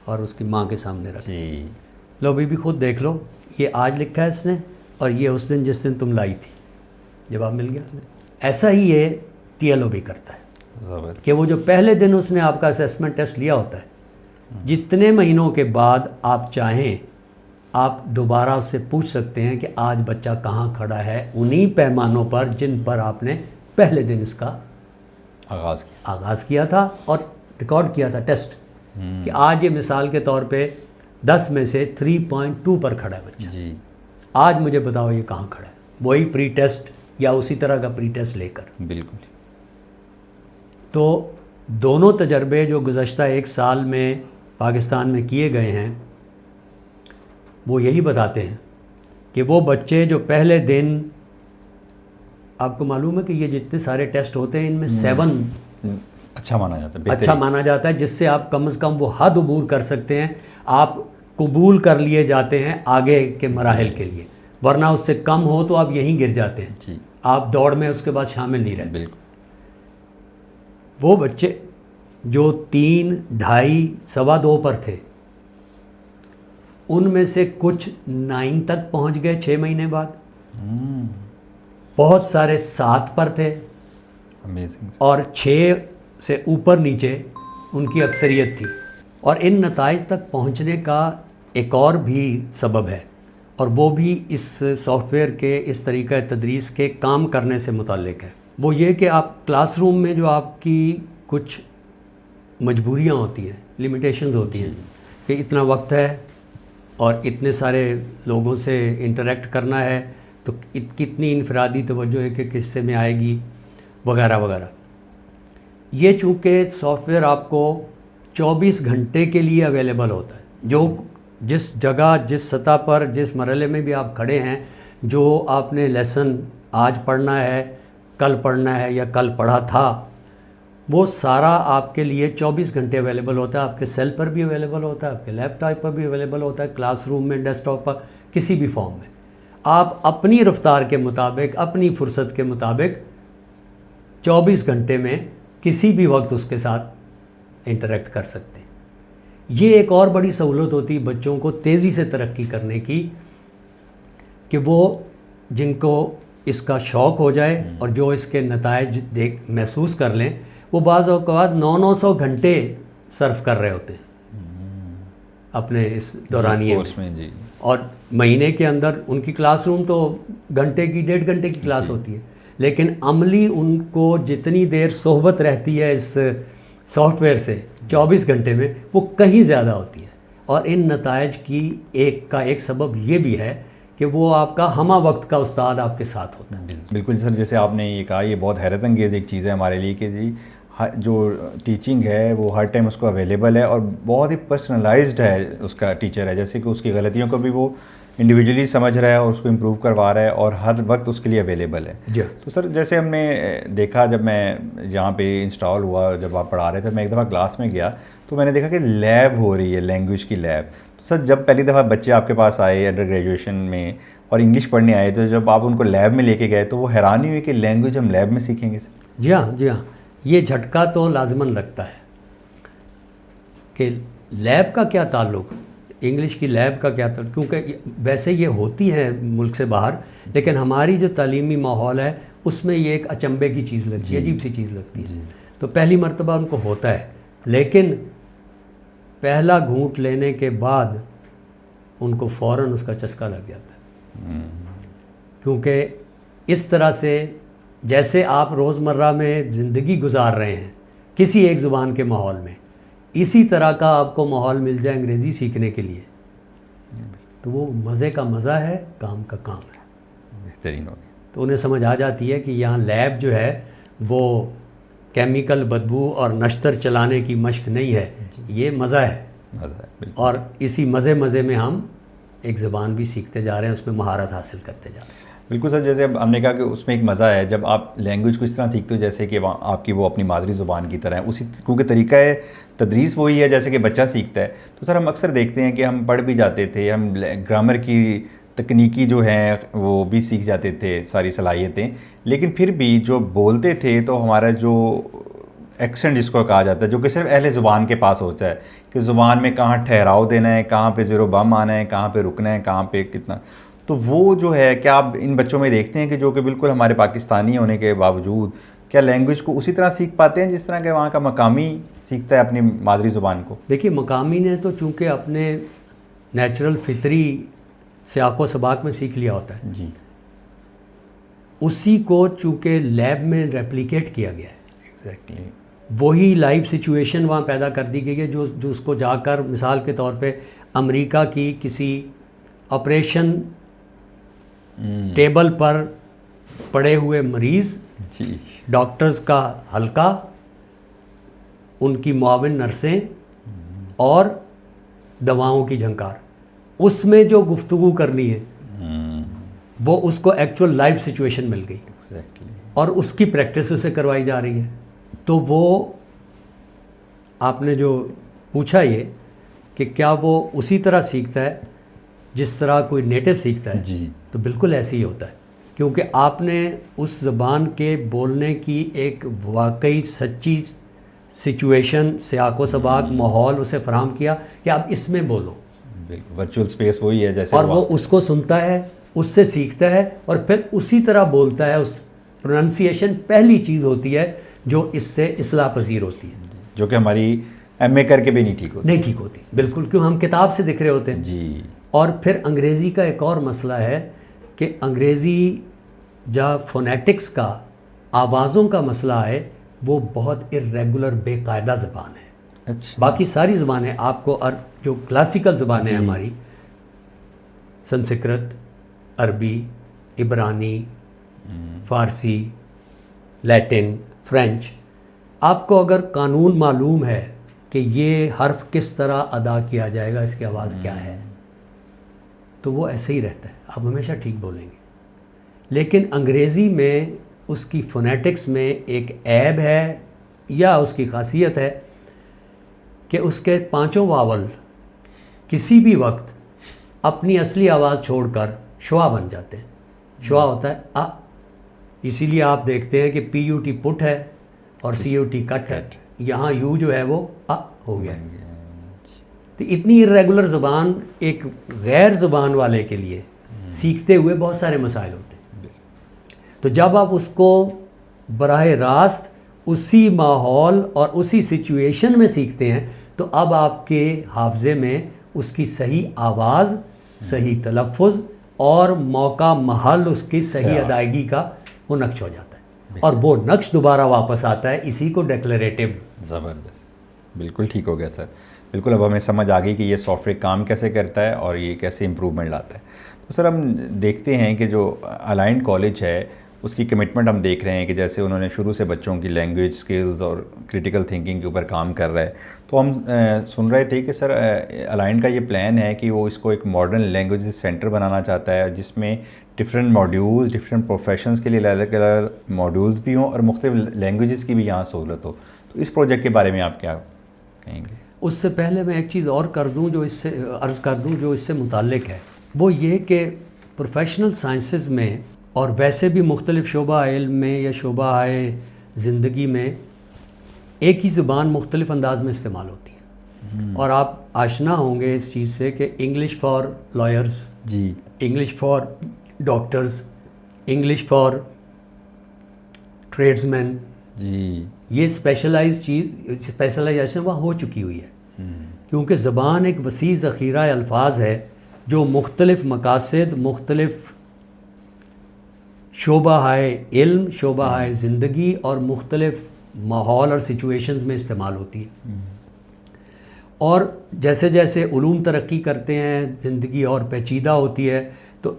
B: اور اس کی ماں کے سامنے رکھی. لو بی خود دیکھ لو، یہ آج لکھا ہے اس نے اور یہ اس دن جس دن تم لائی تھی. جواب مل گیا. ایسا ہی یہ TLO بھی کرتا ہے کہ وہ جو پہلے دن اس نے آپ کا اسیسمنٹ ٹیسٹ لیا ہوتا ہے، جتنے مہینوں کے بعد آپ چاہیں آپ دوبارہ اس سے پوچھ سکتے ہیں کہ آج بچہ کہاں کھڑا ہے، انہی پیمانوں پر جن پر آپ نے پہلے دن اس کا آغاز کیا تھا اور ریکارڈ کیا تھا ٹیسٹ، کہ آج یہ مثال کے طور پہ 10 میں سے 3.2 پر کھڑا ہے بچہ جی. آج مجھے بتاؤ یہ کہاں کھڑا ہے، وہی پری ٹیسٹ یا اسی طرح کا پری ٹیسٹ لے کر.
A: بالکل.
B: تو دونوں تجربے جو گزشتہ 1 سال میں پاکستان میں کیے گئے ہیں وہ یہی بتاتے ہیں کہ وہ بچے جو پہلے دن، آپ کو معلوم ہے کہ یہ جتنے سارے ٹیسٹ ہوتے ہیں ان میں 7
A: اچھا مانا جاتا ہے،
B: جس سے آپ کم از کم وہ حد عبور کر سکتے ہیں، آپ قبول کر لیے جاتے ہیں آگے کے مراحل کے لیے. ورنہ اس سے کم ہو تو آپ یہیں گر جاتے ہیں جی. آپ دوڑ میں اس کے بعد شامل نہیں رہتے.
A: بالکل.
B: وہ بچے جو 3, 2.5, 2.25 پر تھے، ان میں سے کچھ 9 تک پہنچ گئے 6 مہینے بعد. بہت سارے 7 پر تھے اور 6 سے اوپر نیچے ان کی اکثریت تھی. اور ان نتائج تک پہنچنے کا ایک اور بھی سبب ہے، اور وہ بھی اس سافٹ ویئر کے اس طریقہ تدریس کے کام کرنے سے متعلق ہے. وہ یہ کہ آپ کلاس روم میں جو آپ کی کچھ مجبوریاں ہوتی ہیں، لمیٹیشنز ہوتی ہیں کہ اتنا وقت ہے اور اتنے سارے لوگوں سے انٹریکٹ کرنا ہے تو کتنی انفرادی توجہ ایک ایک حصے میں آئے گی وغیرہ وغیرہ. یہ چونکہ سافٹ ویئر آپ کو 24 گھنٹے کے لیے اویلیبل ہوتا ہے، جو جس جگہ، جس سطح پر، جس مرحلے میں بھی آپ کھڑے ہیں، جو آپ نے لیسن آج پڑھنا ہے، کل پڑھنا ہے یا کل پڑھا تھا، وہ سارا آپ کے لیے 24 گھنٹے اویلیبل ہوتا ہے. آپ کے سیل پر بھی اویلیبل ہوتا ہے، آپ کے لیپ ٹاپ پر بھی اویلیبل ہوتا ہے، کلاس روم میں، ڈیسک ٹاپ پر، کسی بھی فارم میں. آپ اپنی رفتار کے مطابق، اپنی فرصت کے مطابق 24 گھنٹے میں کسی بھی وقت اس کے ساتھ انٹریکٹ کر سکتے ہیں. یہ ایک اور بڑی سہولت ہوتی ہے بچوں کو تیزی سے ترقی کرنے کی، کہ وہ جن کو اس کا شوق ہو جائے اور جو اس کے نتائج محسوس کر لیں، وہ بعض اوقات 900 گھنٹے صرف کر رہے ہوتے ہیں اپنے اس دورانیے میں جی. اور مہینے کے اندر ان کی کلاس روم تو گھنٹے کی 1.5 گھنٹے کی کلاس ہوتی ہے، لیکن عملی ان کو جتنی دیر صحبت رہتی ہے اس سافٹ ویئر سے 24 گھنٹے میں، وہ کہیں زیادہ ہوتی ہے. اور ان نتائج کی ایک سبب یہ بھی ہے کہ وہ آپ کا ہمہ وقت کا استاد آپ کے ساتھ ہوتا ہے.
A: بالکل سر، جیسے آپ نے یہ کہا، یہ بہت حیرت انگیز ایک چیز ہے ہمارے لیے کہ جی جو ٹیچنگ ہے وہ ہر ٹائم اس کو اویلیبل ہے اور بہت ہی پرسنلائزڈ ہے اس کا ٹیچر ہے. جیسے کہ اس کی غلطیوں کو بھی وہ انڈیویجولی سمجھ رہا ہے اور اس کو امپروو کروا رہا ہے اور ہر وقت اس کے لیے اویلیبل ہے. تو سر جیسے ہم نے دیکھا، جب میں یہاں پہ انسٹال ہوا، جب آپ پڑھا رہے تھے، میں ایک دفعہ کلاس میں گیا تو میں نے دیکھا کہ لیب ہو رہی ہے، لینگویج کی لیب. تو سر جب پہلی دفعہ بچے آپ کے پاس آئے انڈر گریجویشن میں اور انگلش پڑھنے آئے، تو جب آپ ان کو لیب میں لے کے گئے تو وہ حیرانی ہوئی کہ لینگویج ہم لیب میں سیکھیں گے.
B: جی ہاں، یہ جھٹکا تو لازماً لگتا ہے کہ لیب کا کیا تعلق، انگلش کی لیب کا کیا تعلق، کیونکہ ویسے یہ ہوتی ہیں ملک سے باہر، لیکن ہماری جو تعلیمی ماحول ہے اس میں یہ ایک اچنبے کی چیز لگتی ہے، عجیب سی چیز لگتی ہے. تو پہلی مرتبہ ان کو ہوتا ہے، لیکن پہلا گھونٹ لینے کے بعد ان کو فوراً اس کا چسکا لگ جاتا ہے. کیونکہ اس طرح سے جیسے آپ روزمرہ میں زندگی گزار رہے ہیں کسی ایک زبان کے ماحول میں، اسی طرح کا آپ کو ماحول مل جائے انگریزی سیکھنے کے لیے، تو وہ مزے کا مزہ ہے، کام کا کام ہے.
A: بہترین ہوگی.
B: تو انہیں سمجھ آ جاتی ہے کہ یہاں لیب جو ہے وہ کیمیکل بدبو اور نشتر چلانے کی مشق نہیں ہے، یہ مزہ ہے. اور اسی مزے میں ہم ایک زبان بھی سیکھتے جا رہے ہیں، اس میں مہارت حاصل کرتے جا رہے ہیں.
A: بالکل سر، جیسے اب ہم نے کہا کہ اس میں ایک مزہ ہے جب آپ لینگویج کو اس طرح سیکھتے ہو جیسے کہ آپ کی وہ اپنی مادری زبان کی طرح ہے، اسی کیونکہ طریقہ تدریس وہی ہے جیسے کہ بچہ سیکھتا ہے. تو سر ہم اکثر دیکھتے ہیں کہ ہم پڑھ بھی جاتے تھے، ہم گرامر کی تکنیکی جو ہیں وہ بھی سیکھ جاتے تھے ساری صلاحیتیں، لیکن پھر بھی جو بولتے تھے تو ہمارا جو ایکسنٹ جس کو کہا جاتا ہے جو کہ صرف اہل زبان کے پاس ہوتا ہے کہ زبان میں کہاں ٹھہراؤ دینا ہے، کہاں پہ زیر و بم آنا ہے، کہاں پہ رکنا ہے، کہاں پہ کتنا، تو وہ جو ہے کیا آپ ان بچوں میں دیکھتے ہیں کہ جو کہ بالکل ہمارے پاکستانی ہونے کے باوجود کیا لینگویج کو اسی طرح سیکھ پاتے ہیں جس طرح کہ وہاں کا مقامی سیکھتا ہے اپنی مادری زبان کو؟
B: دیکھیے مقامی نے تو چونکہ اپنے نیچرل فطری سیاق و سباق میں سیکھ لیا ہوتا ہے،
A: جی،
B: اسی کو چونکہ لیب میں ریپلیکیٹ کیا گیا ہے،
A: ایگزیکٹلی
B: وہی لائیو سچویشن وہاں پیدا کر دی گئی ہے جو اس کو جا کر مثال کے طور پہ امریکہ کی کسی آپریشن ٹیبل پر پڑے ہوئے مریض،
A: جی،
B: ڈاکٹرز کا حلقہ، ان کی معاون نرسیں اور دواؤں کی جھنکار، اس میں جو گفتگو کرنی ہے وہ اس کو ایکچول لائیو سچویشن مل گئی
A: ایگزیکٹلی،
B: اور اس کی پریکٹس اسے کروائی جا رہی ہے. تو وہ آپ نے جو پوچھا یہ کہ کیا وہ اسی طرح سیکھتا ہے جس طرح کوئی نیٹو سیکھتا ہے،
A: جی،
B: تو بالکل ایسے ہی ہوتا ہے، کیونکہ آپ نے اس زبان کے بولنے کی ایک واقعی سچی سچویشن، سیاق و سباق، ماحول اسے فراہم کیا کہ آپ اس میں بولو،
A: بالکل ورچوئل اسپیس وہی ہے جیسے،
B: اور وہ اس کو سنتا ہے، اس سے سیکھتا ہے اور پھر اسی طرح بولتا ہے. اس پروننسیشن پہلی چیز ہوتی ہے جو اس سے اصلاح پذیر ہوتی ہے،
A: جو کہ ہماری ایم اے کر کے بھی نہیں ٹھیک ہوتی.
B: بالکل، کیوں ہم کتاب سے دکھ رہے ہوتے ہیں.
A: جی،
B: اور پھر انگریزی کا ایک اور مسئلہ ہے کہ انگریزی جہاں فونیٹکس کا، آوازوں کا مسئلہ ہے، وہ بہت ارریگولر، بے قاعدہ زبان ہے.
A: اچھا،
B: باقی ساری زبانیں آپ کو جو کلاسیکل زبانیں ہیں ہماری، سنسکرت، عربی، عبرانی، فارسی، لیٹن، فرینچ، آپ کو اگر قانون معلوم ہے کہ یہ حرف کس طرح ادا کیا جائے گا، اس کی آواز کیا ہے، تو وہ ایسے ہی رہتا ہے، آپ ہمیشہ ٹھیک بولیں گے. لیکن انگریزی میں اس کی فونیٹکس میں ایک عیب ہے یا اس کی خاصیت ہے کہ اس کے 5 واول کسی بھی وقت اپنی اصلی آواز چھوڑ کر شوا بن جاتے ہیں. شوا ہوتا ہے آ، اسی لیے آپ دیکھتے ہیں کہ پی یو ٹی پٹ ہے اور سی یو ٹی کٹ ہے، یہاں یو جو ہے وہ آ ہو گیا ہے. تو اتنی ارریگولر زبان ایک غیر زبان والے کے لیے سیکھتے ہوئے بہت سارے مسائل ہوتے ہیں. تو جب آپ اس کو براہ راست اسی ماحول اور اسی سچویشن میں سیکھتے ہیں تو اب آپ کے حافظے میں اس کی صحیح آواز، صحیح تلفظ اور موقع محل اس کی صحیح ادائیگی کا وہ نقش ہو جاتا ہے، اور وہ نقش دوبارہ واپس آتا ہے. اسی کو ڈیکلیریٹو.
A: زبردست، بالکل ٹھیک ہو گیا سر. بالکل اب ہمیں سمجھ آ گئی کہ یہ سافٹ ویئر کام کیسے کرتا ہے اور یہ کیسے امپروومنٹ لاتا ہے. تو سر ہم دیکھتے ہیں کہ جو الائنڈ کالج ہے اس کی کمٹمنٹ ہم دیکھ رہے ہیں کہ جیسے انہوں نے شروع سے بچوں کی لینگویج سکلز اور کریٹیکل تھنکنگ کے اوپر کام کر رہا ہے. تو ہم سن رہے تھے کہ سر الائنڈ کا یہ پلان ہے کہ وہ اس کو ایک ماڈرن لینگویج سینٹر بنانا چاہتا ہے جس میں ڈفرینٹ ماڈیولز، ڈفرینٹ پروفیشنز کے لیے الگ الگ ماڈیولز بھی ہوں اور مختلف لینگویجز کی بھی یہاں سہولت ہو. تو اس پروجیکٹ کے بارے میں آپ کیا کہیں گے؟
B: اس سے پہلے میں ایک چیز اور کر دوں جو اس سے عرض کر دوں جو اس سے متعلق ہے، وہ یہ کہ پروفیشنل سائنسز میں اور ویسے بھی مختلف شعبہ علم میں یا شعبہ زندگی میں ایک ہی زبان مختلف انداز میں استعمال ہوتی ہے. اور آپ آشنا ہوں گے اس چیز سے کہ انگلش فار لائرز،
A: جی،
B: English for doctors, English for tradesmen,
A: جی،
B: یہ اسپیشلائزیشن وہاں ہو چکی ہوئی ہے، کیونکہ زبان ایک وسیع ذخیرہ الفاظ ہے جو مختلف مقاصد، مختلف شعبہ علم، شعبہ زندگی اور مختلف ماحول اور سچویشنز میں استعمال ہوتی ہے. اور جیسے جیسے علوم ترقی کرتے ہیں، زندگی اور پیچیدہ ہوتی ہے، تو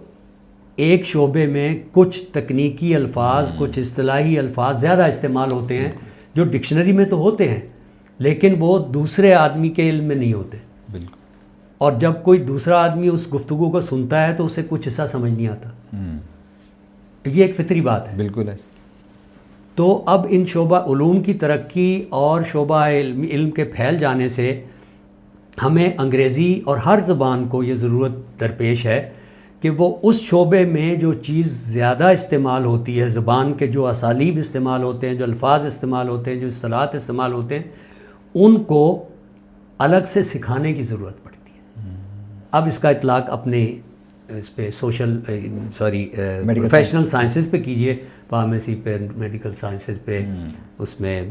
B: ایک شعبے میں کچھ تکنیکی الفاظ، کچھ اصطلاحی الفاظ زیادہ استعمال ہوتے ہیں جو ڈکشنری میں تو ہوتے ہیں لیکن وہ دوسرے آدمی کے علم میں نہیں ہوتے.
A: بالکل.
B: اور جب کوئی دوسرا آدمی اس گفتگو کو سنتا ہے تو اسے کچھ حصہ سمجھ نہیں آتا. یہ ایک فطری بات ہے.
A: بالکل ہے.
B: تو اب ان شعبہ علوم کی ترقی اور شعبہ علم کے پھیل جانے سے ہمیں انگریزی اور ہر زبان کو یہ ضرورت درپیش ہے کہ وہ اس شعبے میں جو چیز زیادہ استعمال ہوتی ہے، زبان کے جو اسالیب استعمال ہوتے ہیں، جو الفاظ استعمال ہوتے ہیں، جو اصطلاحات استعمال ہوتے ہیں، ان کو الگ سے سکھانے کی ضرورت پڑتی ہے. اب اس کا اطلاق اپنے اس پہ پروفیشنل سائنسز پہ کیجئے، فارمیسی پہ، میڈیکل سائنسز پہ، اس میں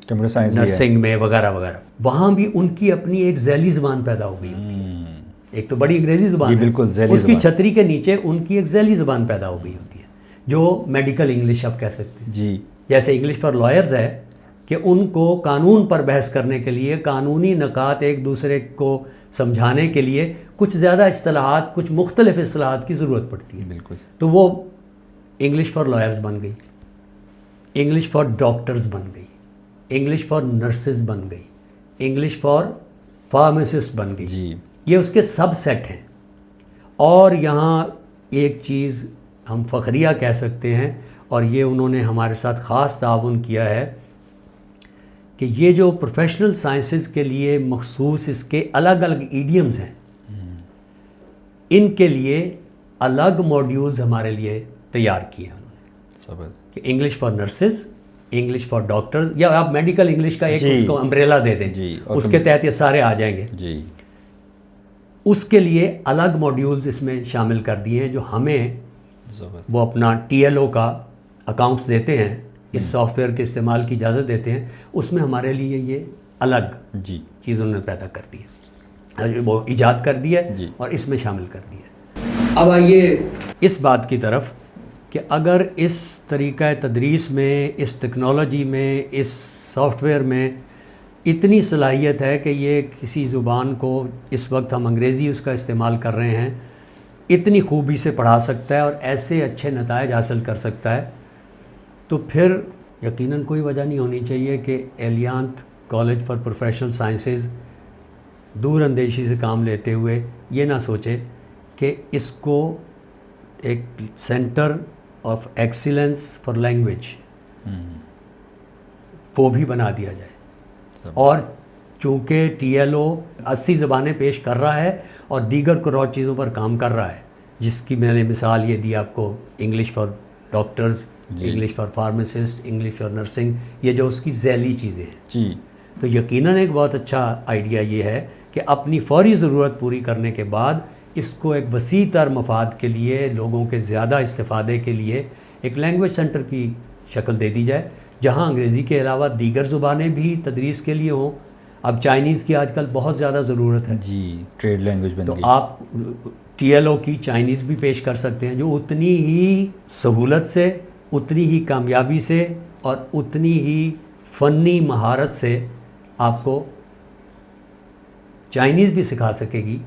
A: کمپیوٹر سائنس،
B: نرسنگ میں وغیرہ وغیرہ. وہاں بھی ان کی اپنی ایک ذیلی زبان پیدا ہو گئی ہوتی ہے. ایک تو بڑی انگریزی زبان ہے، اس کی چھتری کے نیچے ان کی ایک ذیلی زبان پیدا ہو گئی ہوتی ہے جو میڈیکل انگلش آپ کہہ سکتے ہیں.
A: جی.
B: جیسے انگلش فار لائرز ہے کہ ان کو قانون پر بحث کرنے کے لیے، قانونی نکات ایک دوسرے کو سمجھانے کے لیے کچھ زیادہ اصطلاحات، کچھ مختلف اصطلاحات کی ضرورت پڑتی ہے.
A: بالکل.
B: تو وہ انگلش فار لائرز بن گئی، انگلش فار ڈاکٹرز بن گئی، انگلش فار نرسز بن گئی، انگلش فار فارماسسٹ بن گئی.
A: جی.
B: یہ اس کے سب سیٹ ہیں. اور یہاں ایک چیز ہم فخریہ کہہ سکتے ہیں، اور یہ انہوں نے ہمارے ساتھ خاص تعاون کیا ہے کہ یہ جو پروفیشنل سائنسز کے لیے مخصوص اس کے الگ الگ ایڈیمز ہیں، ان کے لیے الگ موڈیولز ہمارے لیے تیار کیے ہیں انہوں نے، کہ English for nurses, English for doctor, یا آپ میڈیکل انگلش کا ایک اس کو امبریلا دے دیں، اس کے تحت یہ سارے آ جائیں گے.
A: جی.
B: اس کے لیے الگ موڈیولز اس میں شامل کر دیے ہیں جو ہمیں وہ اپنا TLO کا اکاؤنٹس دیتے ہیں، اس سافٹ ویئر کے استعمال کی اجازت دیتے ہیں. اس میں ہمارے لیے یہ الگ چیز انہوں نے پیدا کر دی ہے، وہ ایجاد کر دی ہے اور اس میں شامل کر دی ہے. اب آئیے اس بات کی طرف کہ اگر اس طریقہ تدریس میں، اس ٹیکنالوجی میں، اس سافٹ ویئر میں اتنی صلاحیت ہے کہ یہ کسی زبان کو، اس وقت ہم انگریزی اس کا استعمال کر رہے ہیں، اتنی خوبی سے پڑھا سکتا ہے اور ایسے اچھے نتائج حاصل کر سکتا ہے، تو پھر یقیناً کوئی وجہ نہیں ہونی چاہیے کہ ایلیانت کالج فار پروفیشنل سائنسز دور اندیشی سے کام لیتے ہوئے یہ نہ سوچے کہ اس کو ایک centre of excellence for language وہ بھی بنا دیا جائے. اور چونکہ TLO 80 زبانیں پیش کر رہا ہے اور دیگر کرور چیزوں پر کام کر رہا ہے، جس کی میں نے مثال یہ دی آپ کو، English for doctors, English for pharmacist, English for nursing, یہ جو اس کی ذیلی چیزیں ہیں.
A: جی.
B: تو یقیناً ایک بہت اچھا آئیڈیا یہ ہے کہ اپنی فوری ضرورت پوری کرنے کے بعد اس کو ایک وسیع تر مفاد کے لیے، لوگوں کے زیادہ استفادے کے لیے ایک لینگویج سینٹر کی شکل دے دی جائے، جہاں انگریزی کے علاوہ دیگر زبانیں بھی تدریس کے لیے ہوں. اب چائنیز کی آج کل بہت زیادہ ضرورت ہے.
A: جی. ٹریڈ لینگویج بن گئی.
B: تو آپ TLO کی چائنیز بھی پیش کر سکتے ہیں، جو اتنی ہی سہولت سے، اتنی ہی کامیابی سے اور اتنی ہی فنی مہارت سے آپ کو چائنیز بھی سکھا سکے گی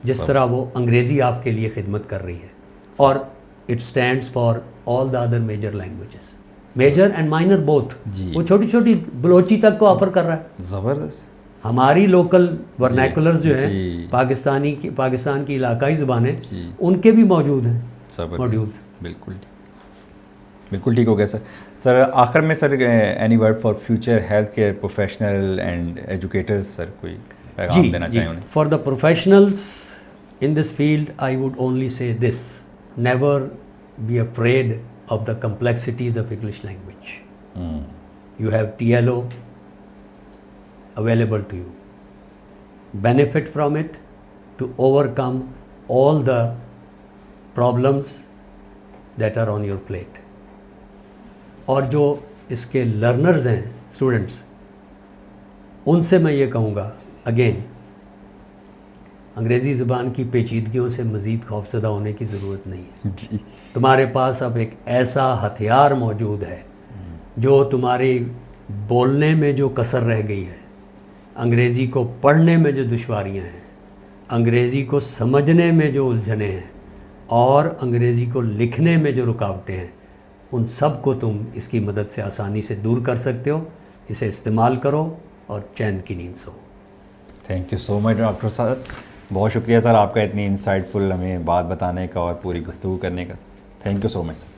B: جس طرح وہ انگریزی آپ کے لیے خدمت کر رہی ہے. اور it stands for all the other major languages, major and minor both. وہ چھوٹی چھوٹی بلوچی تک کو آفر کر رہا ہے.
A: زبردست.
B: ہماری لوکل ورنیکولرز جو ہیں، پاکستان کی علاقائی زبانیں، ان کے بھی موجود ہیں موڈیولز.
A: بالکل بالکل ٹھیک ہو گیا سر. سر آخر میں sir any word for future health care professional and educators, sir کوئی پیغام دینا چاہیں انہیں؟
B: For the professionals in this field I would only say this: never be afraid of the complexities of English language. You have TLO available to you. benefit from it to overcome all the problems that are on your plate. اور جو اس کے learners ہیں students ان سے میں یہ کہوں گا again انگریزی زبان کی پیچیدگیوں سے مزید خوفزدہ ہونے کی ضرورت نہیں ہے.
A: جی
B: تمہارے پاس اب ایک ایسا ہتھیار موجود ہے جو تمہاری بولنے میں جو کسر رہ گئی ہے, انگریزی کو پڑھنے میں جو دشواریاں ہیں, انگریزی کو سمجھنے میں جو الجھنیں ہیں, اور انگریزی کو لکھنے میں جو رکاوٹیں ہیں, ان سب کو تم اس کی مدد سے آسانی سے دور کر سکتے ہو. اسے استعمال کرو اور چین کی نیند سو.
A: Thank you so much doctor صاحب, بہت شکریہ سر آپ کا اتنی انسائٹ فل ہمیں بات بتانے کا اور پوری گفتگو کرنے کا. Thank you so much sir.